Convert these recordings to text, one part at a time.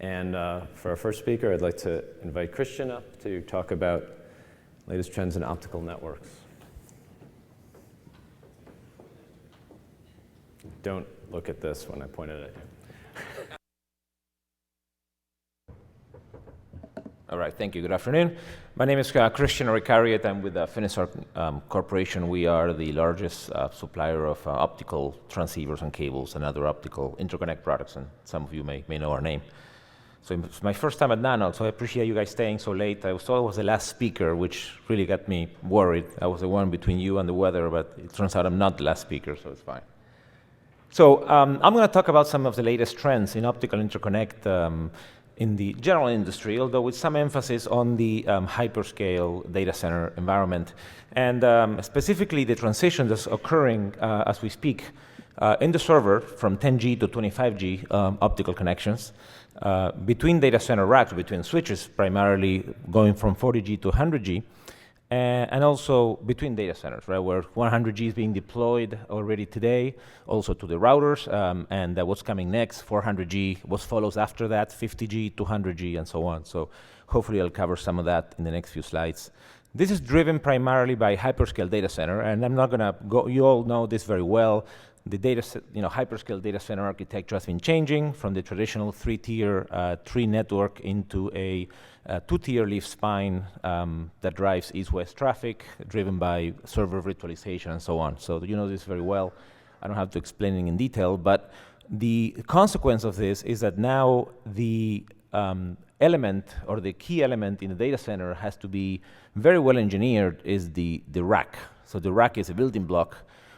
And for our first speaker, I'd like to invite Christian up to talk about latest trends in optical networks. Don't look at this when I point it at you. All right, thank you. Good afternoon. My name is Christian Urricariet. I'm with the Finisar Corporation. We are the largest supplier of optical transceivers and cables and other optical interconnect products, and some of you may know our name. So it's my first time at NANOG, so I appreciate you guys staying so late. I thought I was the last speaker, which really got me worried. I was the one between you and the weather, but it turns out I'm not the last speaker, so it's fine. So I'm going to talk about some of the latest trends in optical interconnect in the general industry, although with some emphasis on the hyperscale data center environment, and specifically the transition that's occurring as we speak in the server from 10G to 25G optical connections between data center racks, between switches, primarily going from 40G to 100G, and also between data centers, right, where 100G is being deployed already today, also to the routers, and what's coming next, 400G, what follows after that, 50G, 200G, and so on. So hopefully I'll cover some of that in the next few slides. This is driven primarily by hyperscale data center, and I'm not going to go, you all know this very well. The hyperscale data center architecture has been changing from the traditional three-tier tree network into a two-tier leaf spine that drives east-west traffic, driven by server virtualization and so on. So you know this very well. I don't have to explain it in detail, but the consequence of this is that now the element or the key element in the data center has to be very well engineered is the rack. So the rack is a building block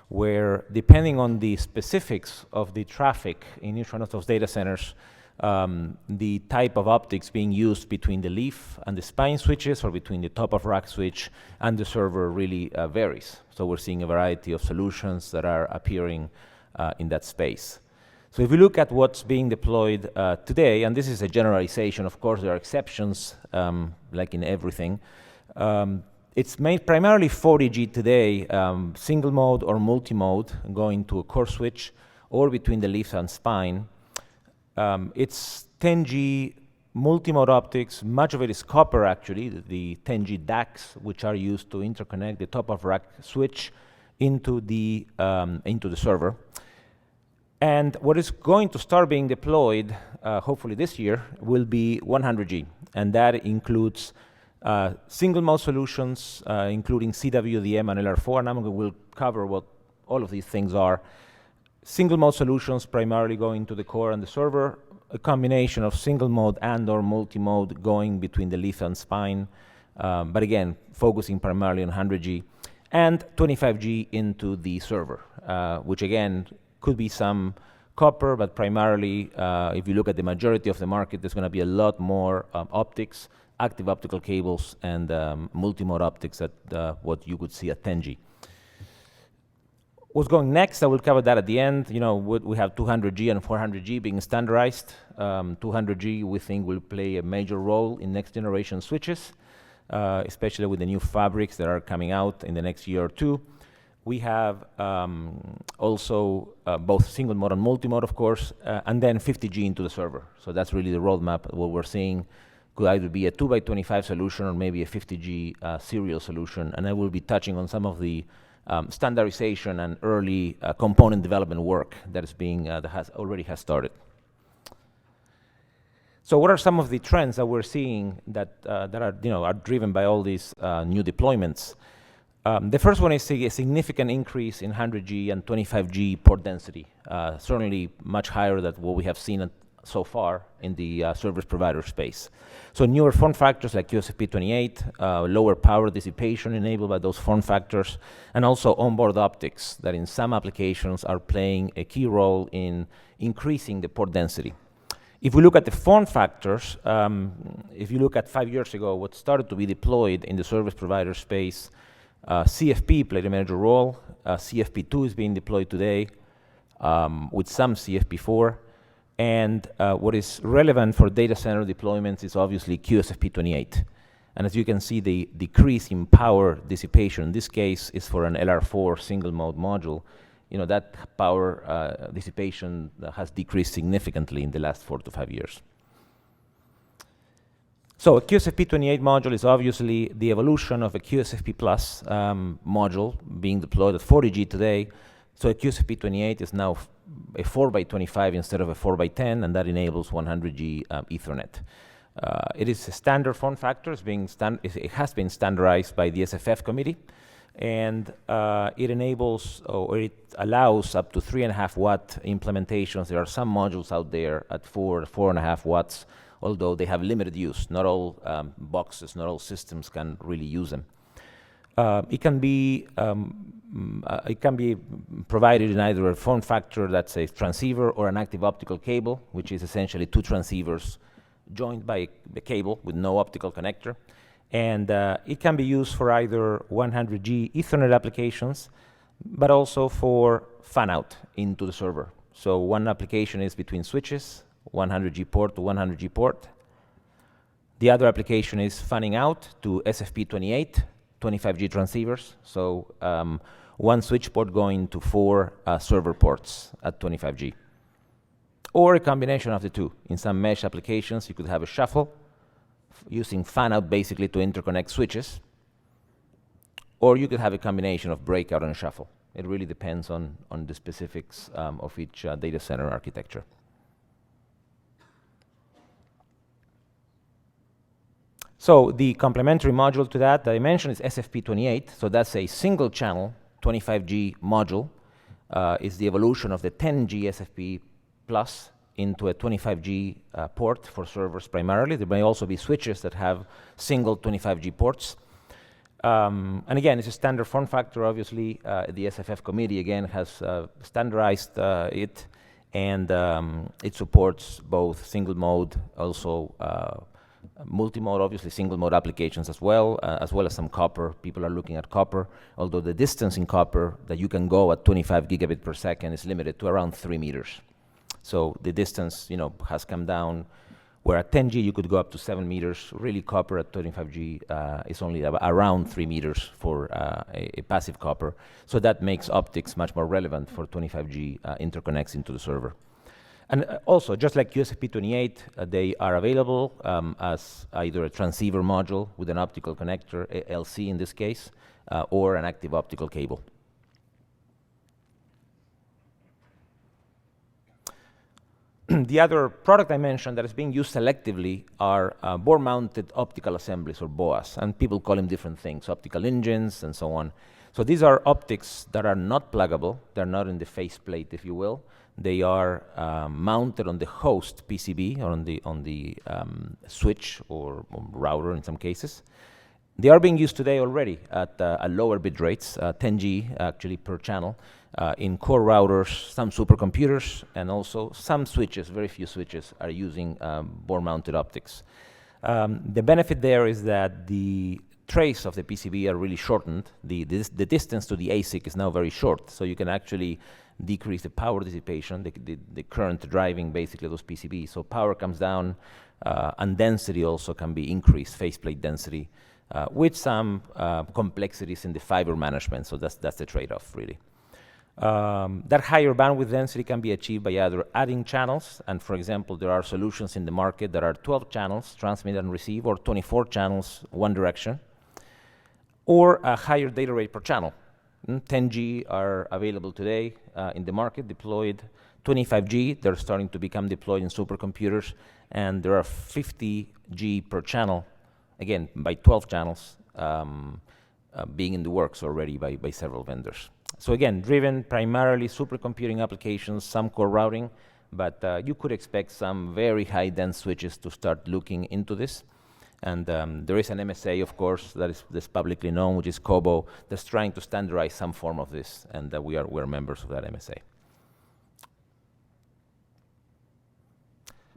where, depending on the specifics of the traffic in each one of those data centers, the type of optics being used between the leaf and the spine switches or between the top of rack switch and the server really varies. So we're seeing a variety of solutions that are appearing in that space. So if we look at what's being deployed today, and this is a generalization, of course there are exceptions like in everything. It's made primarily 40G today, single mode or multi-mode, going to a core switch or between the leaf and spine. It's 10G multi-mode optics. Much of it is copper, actually, the 10G DACs, which are used to interconnect the top of rack switch into the server. And what is going to start being deployed, hopefully this year, will be 100G, and that includes single mode solutions, including CWDM and LR4, and I'm will cover what all of these things are. Single mode solutions primarily going to the core and the server, a combination of single mode and or multi-mode going between the leaf and spine, but again, focusing primarily on 100G, and 25G into the server, which again, could be some copper, but primarily, if you look at the majority of the market, there's going to be a lot more optics, active optical cables, and multi-mode optics at what you could see at 10G. What's going next, I will cover that at the end. You know, we have 200G and 400G being standardized. 200G, we think, will play a major role in next generation switches, especially with the new fabrics that are coming out in the next year or two. We have also both single mode and multi-mode, of course, and then 50G into the server. So that's really the roadmap. What we're seeing could either be a 2x25 solution or maybe a 50G serial solution. And I will be touching on some of the standardization and early component development work that is being that already has started. So what are some of the trends that we're seeing that are driven by all these new deployments? The first one is a significant increase in 100G and 25G port density, certainly much higher than what we have seen so far in the service provider space. So newer form factors like QSFP28, lower power dissipation enabled by those form factors, and also onboard optics that in some applications are playing a key role in increasing the port density. If we look at the form factors, if you look at 5 years ago, what started to be deployed in the service provider space, CFP played a major role. CFP2 is being deployed today with some CFP4. And what is relevant for data center deployments is obviously QSFP28. And as you can see, the decrease in power dissipation, in this case, is for an LR4 single mode module. You know, that power dissipation has decreased significantly in the last 4 to 5 years. So a QSFP28 module is obviously the evolution of a QSFP Plus module being deployed at 40G today. So a QSFP28 is now a 4x25 instead of a 4x10, and that enables 100G Ethernet. It is a standard form factor. It has been standardized by the SFF committee, and it enables, or it allows up to 3.5 watt implementations. There are some modules out there at 4.5 watts, although they have limited use. Not all boxes, not all systems can really use them. It can be provided in either a form factor that's a transceiver or an active optical cable, which is essentially two transceivers joined by a cable with no optical connector. And it can be used for either 100G Ethernet applications, but also for fan-out into the server. So one application is between switches, 100G port to 100G port. The other application is fanning out to SFP28, 25G transceivers. So one switch port going to 4 server ports at 25G. Or a combination of the two. In some mesh applications, you could have a shuffle using fan-out basically to interconnect switches. Or you could have a combination of breakout and shuffle. It really depends on the specifics of each data center architecture. So the complementary module to that I mentioned is SFP28. So that's a single channel 25G module. Is the evolution of the 10G SFP Plus into a 25G port for servers primarily. There may also be switches that have single 25G ports. And again, it's a standard form factor. Obviously, the SFF committee again has standardized it, and it supports both single mode, also multi-mode, obviously single mode applications as well as some copper. People are looking at copper, although the distance in copper that you can go at 25 gigabit per second is limited to around 3 meters. So the distance, has come down, where at 10G you could go up to 7 meters. Really, copper at 25G is only around 3 meters for a passive copper. So that makes optics much more relevant for 25G interconnects into the server. And also, just like QSFP28, they are available as either a transceiver module with an optical connector, LC in this case, or an active optical cable. The other product I mentioned that is being used selectively are board-mounted optical assemblies, or BOAs, and people call them different things, optical engines and so on. So these are optics that are not pluggable. They're not in the faceplate, if you will. They are mounted on the host PCB, or on the switch or router in some cases. They are being used today already at lower bit rates, 10G actually per channel, in core routers, some supercomputers, and also some switches. Very few switches are using board-mounted optics. The benefit there is that the trays of the PCB are really shortened. The distance to the ASIC is now very short, so you can actually decrease the power dissipation, the current driving basically those PCBs. So power comes down, and density also can be increased, faceplate density, with some complexities in the fiber management. So that's the trade-off, really. That higher bandwidth density can be achieved by either adding channels, and for example, there are solutions in the market that are 12 channels, transmit and receive, or 24 channels, one direction, or a higher data rate per channel. 10G are available today in the market, deployed. 25G, they're starting to become deployed in supercomputers, and there are 50G per channel, again, by 12 channels, being in the works already by several vendors. So again, driven primarily supercomputing applications, some core routing, but you could expect some very high dense switches to start looking into this. And there is an MSA, of course, that's publicly known, which is COBO, that's trying to standardize some form of this, and we're members of that MSA.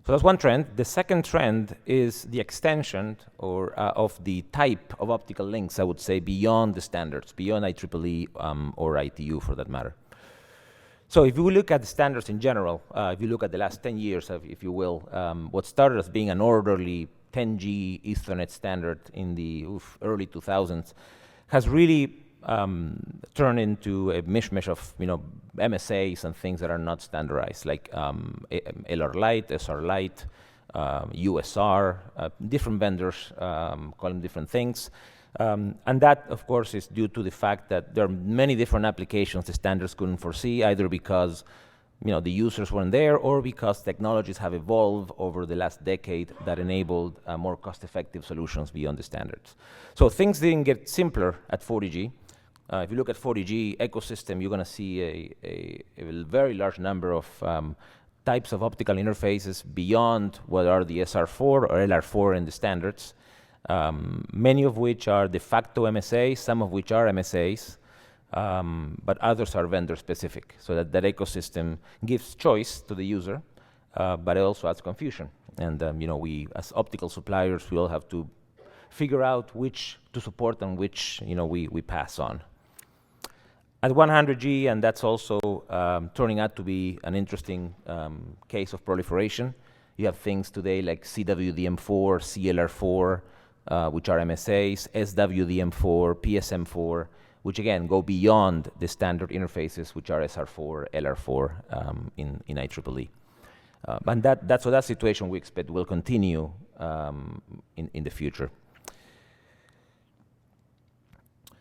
So that's one trend. The second trend is the extension of the type of optical links, I would say, beyond the standards, beyond IEEE or ITU for that matter. So if you look at the standards in general, if you look at the last 10 years, if you will, what started as being an orderly 10G Ethernet standard in the early 2000s has really turned into a mishmash of MSAs and things that are not standardized, like LR Lite, SR Lite, USR, different vendors call them different things. And that, of course, is due to the fact that there are many different applications the standards couldn't foresee, either because the users weren't there or because technologies have evolved over the last decade that enabled more cost-effective solutions beyond the standards. So things didn't get simpler at 40G. If you look at 40G ecosystem, you're going to see a very large number of types of optical interfaces beyond what are the SR4 or LR4 in the standards, many of which are de facto MSAs, some of which are MSAs, but others are vendor specific, so that ecosystem gives choice to the user, but it also adds confusion. And we, as optical suppliers, we all have to figure out which to support and which we pass on. At 100G, and that's also turning out to be an interesting case of proliferation. You have things today like CWDM4, CLR4, which are MSAs, SWDM4, PSM4, which again go beyond the standard interfaces, which are SR4, LR4 in IEEE. And that situation we expect will continue in the future.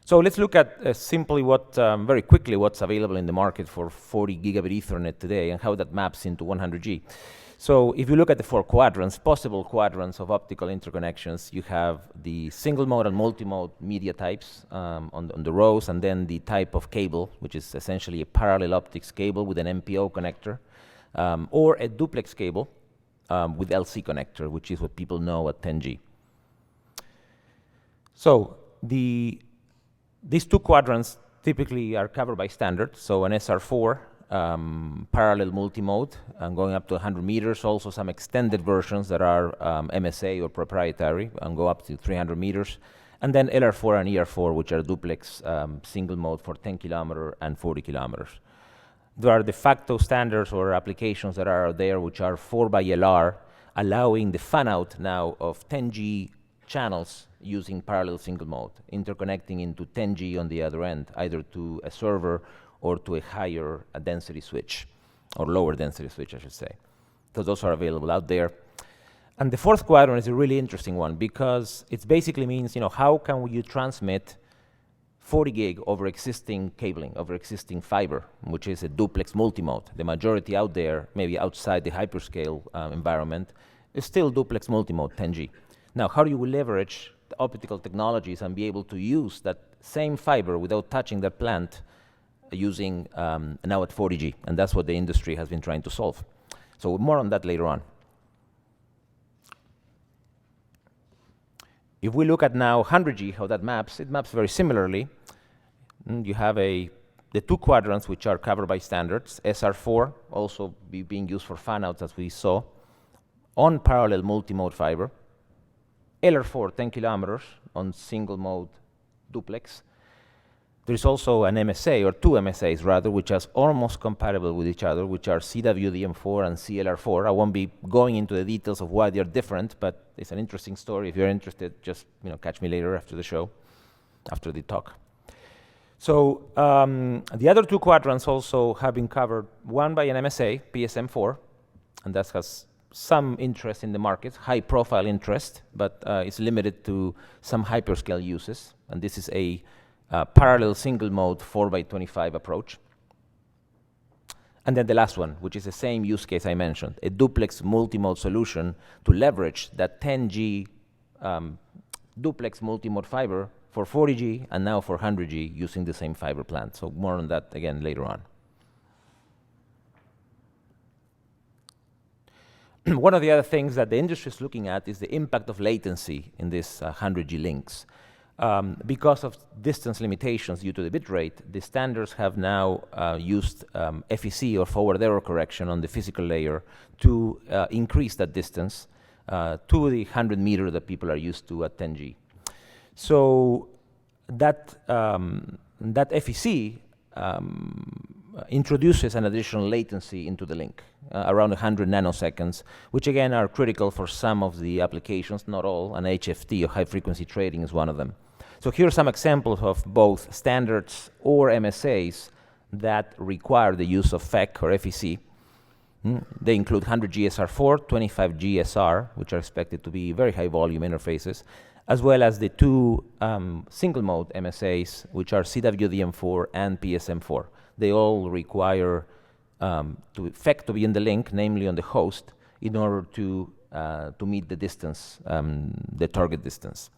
So let's look at simply very quickly what's available in the market for 40 gigabit Ethernet today and how that maps into 100G. So if you look at the 4 quadrants, possible quadrants of optical interconnections, you have the single mode and multi-mode media types on the rows, and then the type of cable, which is essentially a parallel optics cable with an MPO connector, or a duplex cable with LC connector, which is what people know at 10G. So these 2 quadrants typically are covered by standards, so an SR4, parallel multimode, and going up to 100 meters, also some extended versions that are MSA or proprietary, and go up to 300 meters, and then LR4 and ER4, which are duplex single mode for 10 kilometer and 40 kilometers. There are de facto standards or applications that are there, which are 4x LR, allowing the fan-out now of 10G channels using parallel single mode, interconnecting into 10G on the other end, either to a server or to a higher density switch, or lower density switch, I should say. So those are available out there. And the 4th quadrant is a really interesting one because it basically means, how can you transmit 40 gig over existing cabling, over existing fiber, which is a duplex multimode. The majority out there, maybe outside the hyperscale environment, is still duplex multimode 10G. Now, how do you leverage the optical technologies and be able to use that same fiber without touching that plant using now at 40G? And that's what the industry has been trying to solve. So more on that later on. If we look at now 100G, how that maps, it maps very similarly. You have the 2 quadrants which are covered by standards, SR4 also being used for fan-outs as we saw, on parallel multi-mode fiber, LR4 10 kilometers on single mode duplex. There's also an MSA, or 2 MSAs rather, which are almost compatible with each other, which are CWDM4 and CLR4. I won't be going into the details of why they're different, but it's an interesting story. If you're interested, just catch me later after the show, after the talk. So the other 2 quadrants also have been covered, one by an MSA, PSM4, and that has some interest in the market, high profile interest, but it's limited to some hyperscale uses. And this is a parallel single mode 4x25 approach. And then the last one, which is the same use case I mentioned, a duplex multimode solution to leverage that 10G duplex multimode fiber for 40G and now for 100G using the same fiber plant. So more on that again later on. One of the other things that the industry is looking at is the impact of latency in these 100G links. Because of distance limitations due to the bit rate, the standards have now used FEC, or forward error correction, on the physical layer to increase that distance to the 100 meter that people are used to at 10G. So that FEC introduces an additional latency into the link, around 100 nanoseconds, which again are critical for some of the applications, not all, and HFT, or high frequency trading, is one of them. So here are some examples of both standards or MSAs that require the use of FEC or FEC. They include 100G SR4, 25G SR, which are expected to be very high volume interfaces, as well as the two single mode MSAs, which are CWDM4 and PSM4. They all require FEC to be in the link, namely on the host, in order to meet the distance, the target distance.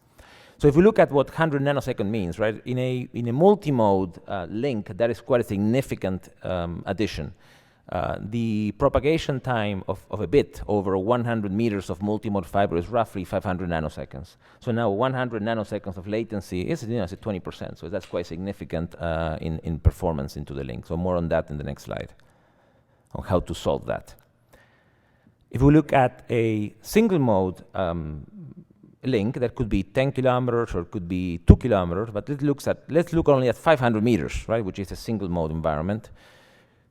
So if we look at what 100 nanosecond means, right, in a multi-mode link, that is quite a significant addition. The propagation time of a bit over 100 meters of multi-mode fiber is roughly 500 nanoseconds. So now 100 nanoseconds of latency is, it's at 20%. So that's quite significant in performance into the link. So more on that in the next slide, on how to solve that. If we look at a single mode link, that could be 10 kilometers or it could be 2 kilometers, but let's look only at 500 meters, right, which is a single mode environment.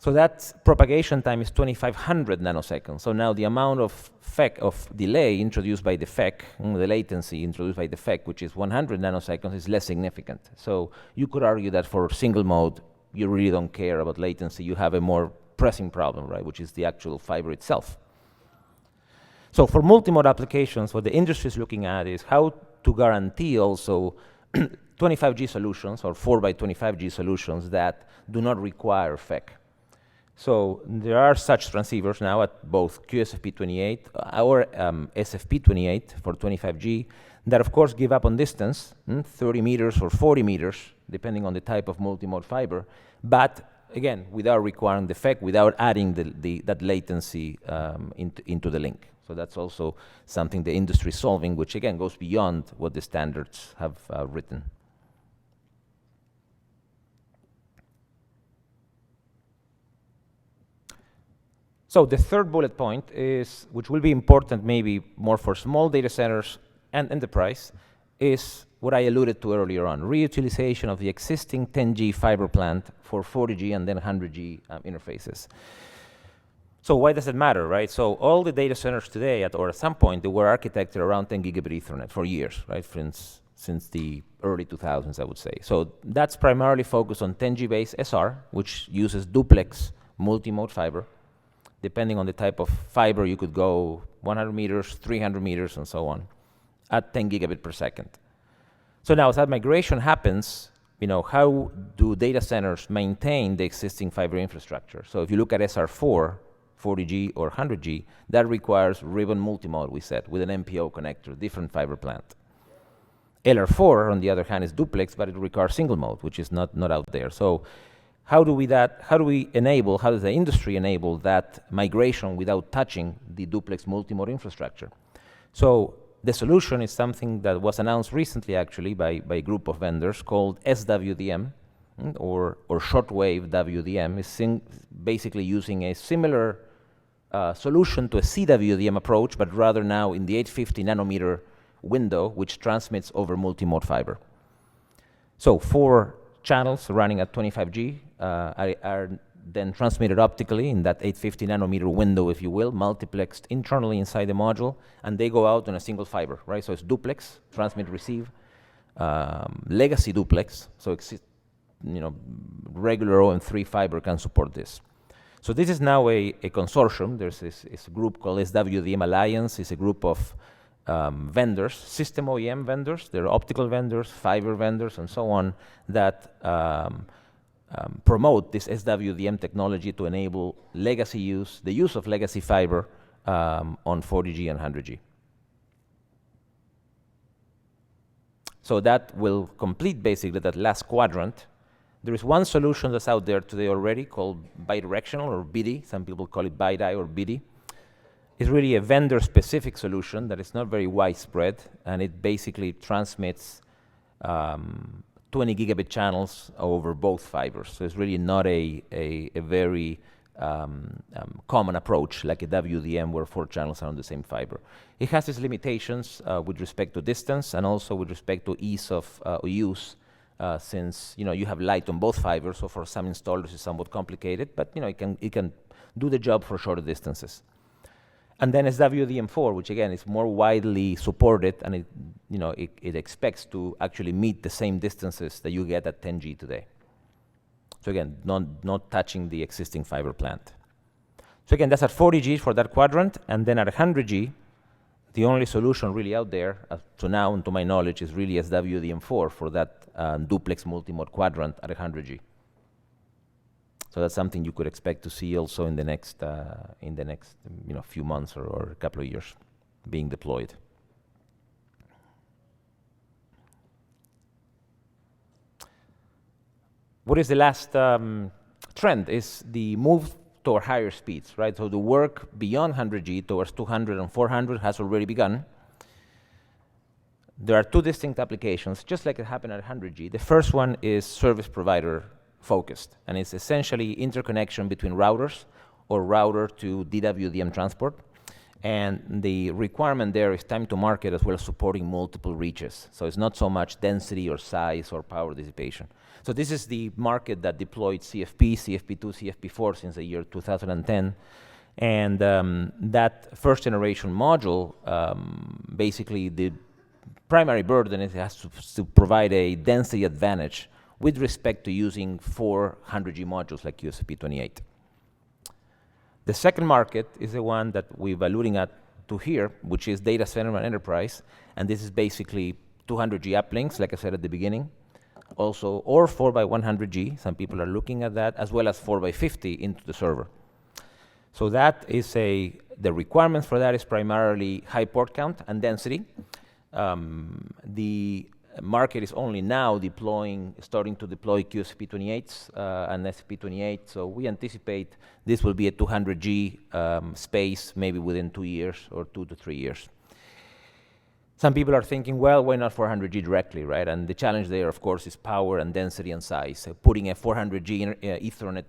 So that propagation time is 2,500 nanoseconds. So now the amount of FEC, of delay introduced by the FEC, the latency introduced by the FEC, which is 100 nanoseconds, is less significant. So you could argue that for single mode, you really don't care about latency. You have a more pressing problem, right, which is the actual fiber itself. So for multi-mode applications, what the industry is looking at is how to guarantee also 25G solutions or 4x25G solutions that do not require FEC. So there are such transceivers now at both QSFP28 or SFP28 for 25G that of course give up on distance, 30 meters or 40 meters, depending on the type of multi-mode fiber, but again, without requiring the FEC, without adding that latency into the link. So that's also something the industry is solving, which again goes beyond what the standards have written. So the third bullet point is, which will be important maybe more for small data centers and enterprise, is what I alluded to earlier on, reutilization of the existing 10G fiber plant for 40G and then 100G interfaces. So why does it matter, right? So all the data centers today, at some point, they were architected around 10 gigabit Ethernet for years, right? Since the early 2000s, I would say. So that's primarily focused on 10G based SR, which uses duplex multi-mode fiber. Depending on the type of fiber, you could go 100 meters, 300 meters, and so on, at 10 gigabit per second. So now as that migration happens, how do data centers maintain the existing fiber infrastructure? So if you look at SR4, 40G or 100G, that requires ribbon multimode, we said, with an MPO connector, different fiber plant. LR4, on the other hand, is duplex, but it requires single mode, which is not out there. So how does the industry enable that migration without touching the duplex multimode infrastructure? So the solution is something that was announced recently, actually, by a group of vendors called SWDM, or shortwave WDM, is basically using a similar solution to a CWDM approach, but rather now in the 850 nanometer window, which transmits over multi-mode fiber. So 4 channels running at 25G are then transmitted optically in that 850 nanometer window, if you will, multiplexed internally inside the module, and they go out on a single fiber, right? So it's duplex, transmit, receive, legacy duplex, so regular OM3 fiber can support this. So this is now a consortium. There's this group called SWDM Alliance. It's a group of vendors, system OEM vendors. There are optical vendors, fiber vendors, and so on that promote this SWDM technology to enable legacy use, the use of legacy fiber on 40G and 100G. So that will complete basically that last quadrant. There is one solution that's out there today already called bidirectional or BIDI. Some people call it BiDi or BIDI. It's really a vendor-specific solution that is not very widespread, and it basically transmits 20 gigabit channels over both fibers. So it's really not a very common approach like a WDM where 4 channels are on the same fiber. It has its limitations with respect to distance and also with respect to ease of use. Since you have light on both fibers, so for some installers it's somewhat complicated, but it can do the job for shorter distances. And then SWDM4, which again is more widely supported, and it expects to actually meet the same distances that you get at 10G today. So again, not touching the existing fiber plant. So again, that's at 40G for that quadrant, and then at 100G, the only solution really out there, to now, and to my knowledge, is really SWDM4 for that duplex multimode quadrant at 100G. So that's something you could expect to see also in the next few months or a couple of years being deployed. What is the last trend is the move toward higher speeds, right? So the work beyond 100G towards 200 and 400 has already begun. There are two distinct applications, just like it happened at 100G. The first one is service provider focused, and it's essentially interconnection between routers or router to DWDM transport. And the requirement there is time to market as well as supporting multiple reaches. So it's not so much density or size or power dissipation. So this is the market that deployed CFP, CFP2, CFP4 since the year 2010. And that first generation module, basically the primary burden is it has to provide a density advantage with respect to using 400G modules like QSFP28. The second market is the one that we're alluding to here, which is Datacenter Enterprise, and this is basically 200G uplinks, like I said at the beginning, also, or 4x100G, some people are looking at that, as well as 4x50 into the server. So that is the requirements for that is primarily high port count and density. The market is only now starting to deploy QSFP28s and SP28, so we anticipate this will be a 200G space maybe within 2 years or 2 to 3 years. Some people are thinking, well, why not 400G directly, right? And the challenge there, of course, is power and density and size. So putting a 400G Ethernet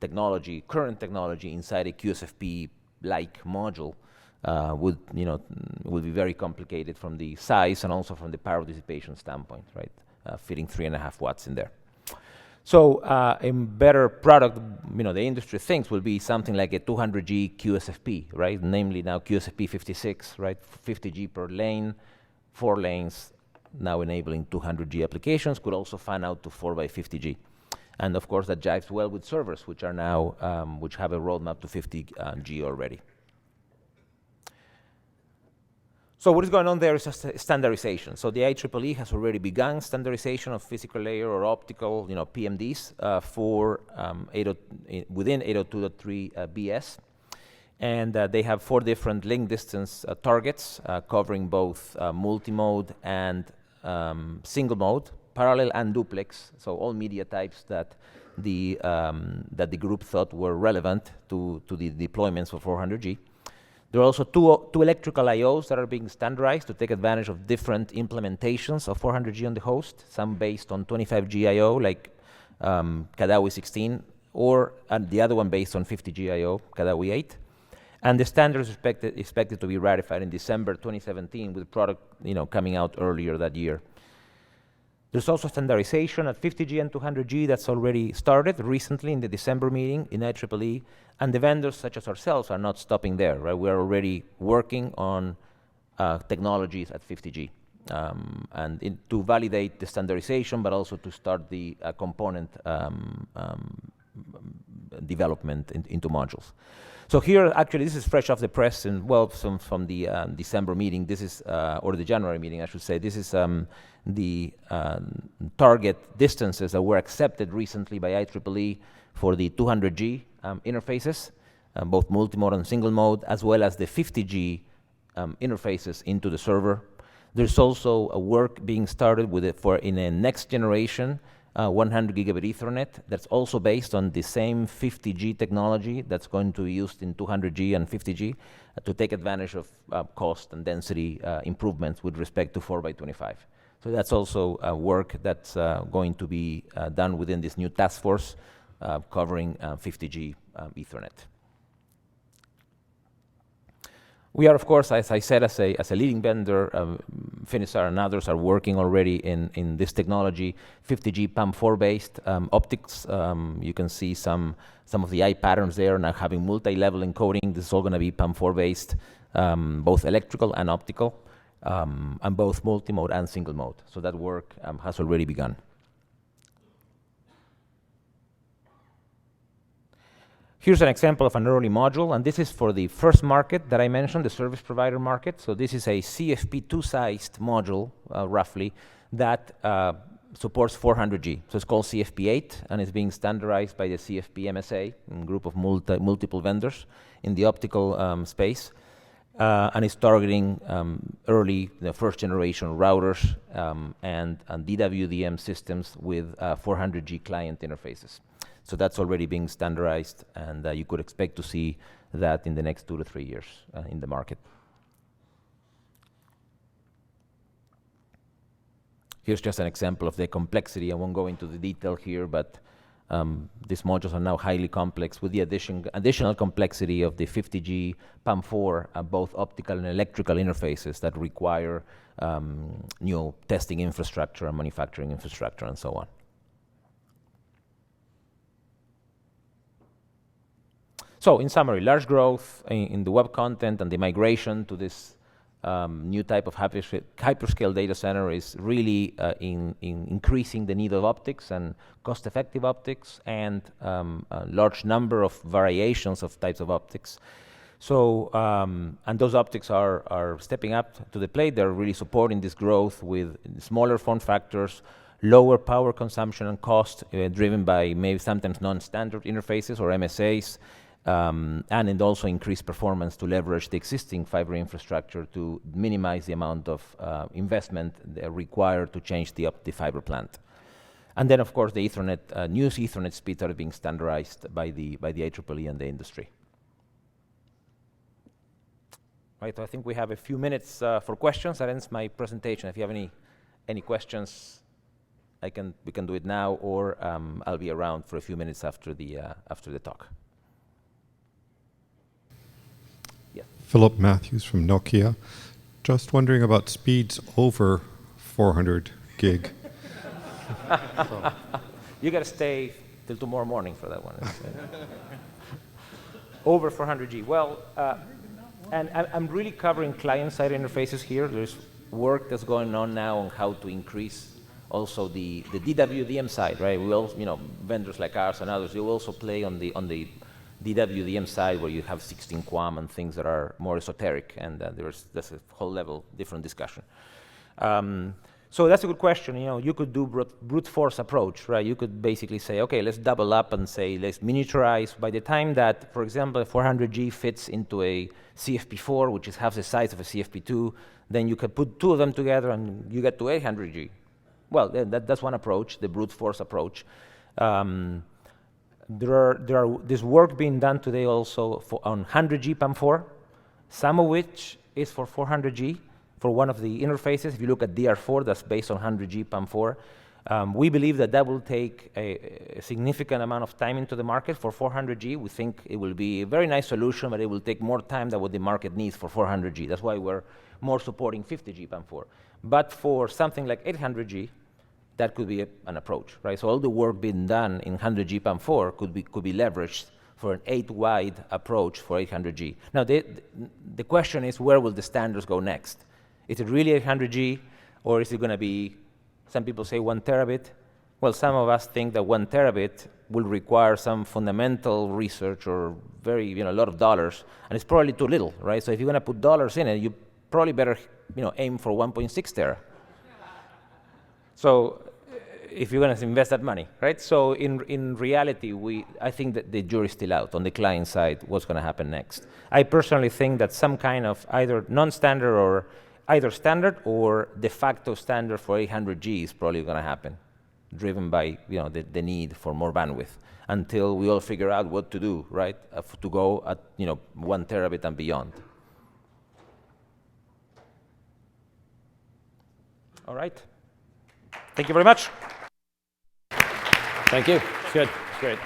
technology, current technology, inside a QSFP-like module would be very complicated from the size and also from the power dissipation standpoint, right? Fitting 3.5 watts in there. So a better product, the industry thinks will be something like a 200G QSFP, right? Namely now QSFP 56, right? 50G per lane, 4 lanes, now enabling 200G applications, could also fan out to 4x50G. And of course that jives well with servers, which are now, which have a roadmap to 50G already. So what is going on there is just standardization. So the IEEE has already begun standardization of physical layer or optical, PMDs for within 802.3 BS. And they have 4 different link distance targets covering both multi-mode and single mode, parallel and duplex. So all media types that the group thought were relevant to the deployments of 400G. There are also two electrical IOs that are being standardized to take advantage of different implementations of 400G on the host, some based on 25G IO, like Kadawi 16, or the other one based on 50G IO, Kadawi 8. And the standard is expected to be ratified in December 2017, with the product coming out earlier that year. There's also standardization at 50G and 200G that's already started recently in the December meeting in IEEE, and the vendors such as ourselves are not stopping there, right? We're already working on technologies at 50G to validate the standardization, but also to start the component development into modules. So here, actually, this is fresh off the press, and from the December meeting. This is, or the January meeting, I should say. This is the target distances that were accepted recently by IEEE for the 200G interfaces, both multi-mode and single mode, as well as the 50G interfaces into the server. There's also a work being started with it in a next generation 100 gigabit Ethernet that's also based on the same 50G technology that's going to be used in 200G and 50G to take advantage of cost and density improvements with respect to 4x25. So that's also work that's going to be done within this new task force covering 50G Ethernet. We are, of course, as I said, as a leading vendor, Finisar and others are working already in this technology, 50G PAM4 based optics. You can see some of the eye patterns there now having multi-level encoding. This is all going to be PAM4 based, both electrical and optical, and both multi-mode and single mode. So that work has already begun. Here's an example of an early module, and this is for the first market that I mentioned, the service provider market. So this is a CFP2-sized module, roughly, that supports 400G. So it's called CFP8, and it's being standardized by the CFP MSA, a group of multiple vendors in the optical space. And it's targeting early, the first-generation routers and DWDM systems with 400G client interfaces. So that's already being standardized, and you could expect to see that in the next 2 to 3 years in the market. Here's just an example of the complexity. I won't go into the detail here, but these modules are now highly complex with the additional complexity of the 50G PAM4, both optical and electrical interfaces that require new testing infrastructure and manufacturing infrastructure and so on. So in summary, large growth in the web content and the migration to this new type of hyperscale data center is really in increasing the need of optics and cost-effective optics and a large number of variations of types of optics. So, and those optics are stepping up to the plate. They're really supporting this growth with smaller form factors, lower power consumption and cost, driven by maybe sometimes non-standard interfaces or MSAs, and it also increased performance to leverage the existing fiber infrastructure to minimize the amount of investment required to change the fiber plant. And then, of course, the Ethernet, new Ethernet speeds are being standardized by the IEEE and the industry. Right, so I think we have a few minutes for questions. That ends my presentation. If you have any questions, we can do it now, or I'll be around for a few minutes after the talk. Yeah. Philip Matthews from Nokia. Just wondering about speeds over 400 gig. You got to stay till tomorrow morning for that one. Over 400G. Well, and I'm really covering client-side interfaces here. There's work that's going on now on how to increase also the DWDM side, right? We all, vendors like ours and others, you also play on the DWDM side where you have 16 QAM and things that are more esoteric, and that's a whole level different discussion. So that's a good question. You could do brute force approach, right? You could basically say, okay, let's double up and say, let's miniaturize. By the time that, for example, 400G fits into a CFP4, which is half the size of a CFP2, then you could put two of them together and you get to 800G. Well, that's one approach, the brute force approach. There's work being done today also on 100G PAM4, some of which is for 400G for one of the interfaces. If you look at DR4, that's based on 100G PAM4. We believe that will take a significant amount of time into the market for 400G. We think it will be a very nice solution, but it will take more time than what the market needs for 400G. That's why we're more supporting 50G PAM4. But for something like 800G, that could be an approach, right? So all the work being done in 100G PAM4 could be leveraged for an 8-wide approach for 800G. Now, the question is, where will the standards go next? Is it really 800G, or is it going to be, some people say 1 terabit? Well, some of us think that 1 terabit will require some fundamental research or a lot of dollars, and it's probably too little, right? So if you're going to put dollars in it, you probably better, aim for 1.6 tera. So if you're going to invest that money, right? So in reality, I think that the jury's still out on the client side, what's going to happen next. I personally think that some kind of either non-standard or either standard or de facto standard for 800G is probably going to happen, driven by the need for more bandwidth, until we all figure out what to do, right? To go at 1 terabit and beyond. All right. Thank you very much. Thank you. It's good. It's great.